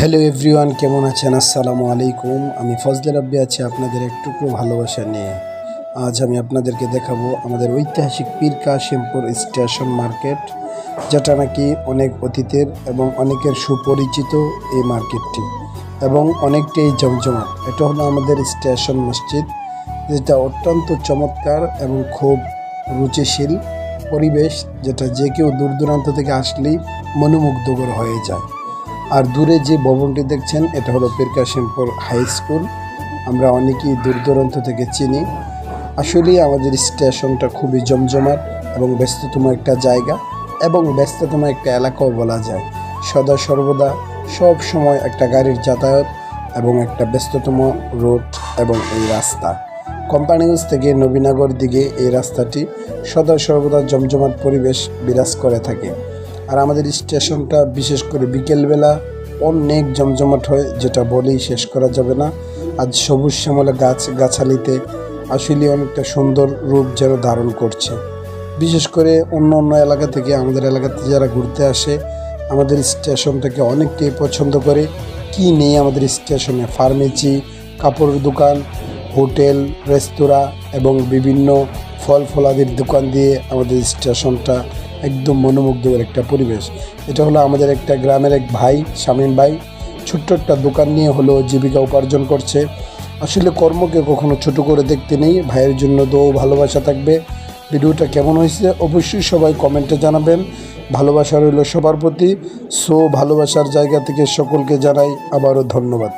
Hello everyone, কেমন আছেন? আসসালামু আলাইকুম। আমি ফজলে রাব্বি আছি আপনাদের একটুকরো ভালোবাসা নিয়ে। আজ আমি আপনাদেরকে দেখাবো আমাদের ঐতিহাসিক পীর কাশিমপুর স্টেশন মার্কেট, যেটা নাকি অনেক অতীতের এবং অনেকের সুপরিচিত এই মার্কেটটি, এবং অনেকটাই জমজমাট। এটা হলো আমাদের স্টেশন মসজিদ, যেটা অত্যন্ত চমৎকার এবং খুব রুচিশীল পরিবেশ, যেটা যে কেউ দূর দূরান্ত থেকে আসলেই মনোমুগ্ধকর হয়ে যায়। আর দূরে যে ভবনটি দেখছেন, এটা হলো পীর কাশিমপুর হাই স্কুল। আমরা অনেকেই দূর দূরান্ত থেকে চিনি। আসলেই আমাদের স্টেশনটা খুবই জমজমাট এবং ব্যস্ততম একটা জায়গা এবং ব্যস্ততম একটা এলাকাও বলা যায়। সদা সর্বদা সব সময় একটা গাড়ির যাতায়াত এবং একটা ব্যস্ততম রোড এবং এই রাস্তা। কোম্পানিগঞ্জ থেকে নবীনগর দিকে এই রাস্তাটি সদা সর্বদা জমজমাট পরিবেশ বিরাজ করে থাকে। আর আমাদের স্টেশনটা বিশেষ করে বিকেলবেলা অনেক জমজমাট হয়, যেটা বলেই শেষ করা যাবে না। আজ সবুজ শ্যামলা গাছালিতে আসলে অনেকটা সুন্দর রূপ যেন ধারণ করছে। বিশেষ করে অন্য অন্য এলাকা থেকে আমাদের এলাকাতে যারা ঘুরতে আসে, আমাদের স্টেশনটাকে অনেকটাই পছন্দ করে। কি নেই আমাদের স্টেশনে? ফার্মেসি, কাপড়ের দোকান, হোটেল, রেস্তোরাঁ এবং বিভিন্ন ফলাদির দোকান দিয়ে আমাদের স্টেশনটা একদম মনোমুগ্ধকর একটা পরিবেশ। এটা হলো আমাদের একটা গ্রামের এক ভাই, শামীম ভাই, ছোট্ট একটা দোকান নিয়ে হলো জীবিকা উপার্জন করছে। আসলে কর্মকে কখনো ছোট করে দেখতে নেই। ভাইয়ের জন্য দোয়া ভালোবাসা থাকবে। ভিডিওটা কেমন হয়েছে অবশ্যই সবাই কমেন্টে জানাবেন। ভালোবাসা রইল সবার প্রতি। ভালোবাসার জায়গা থেকে সকলকে জানাই আবারও ধন্যবাদ।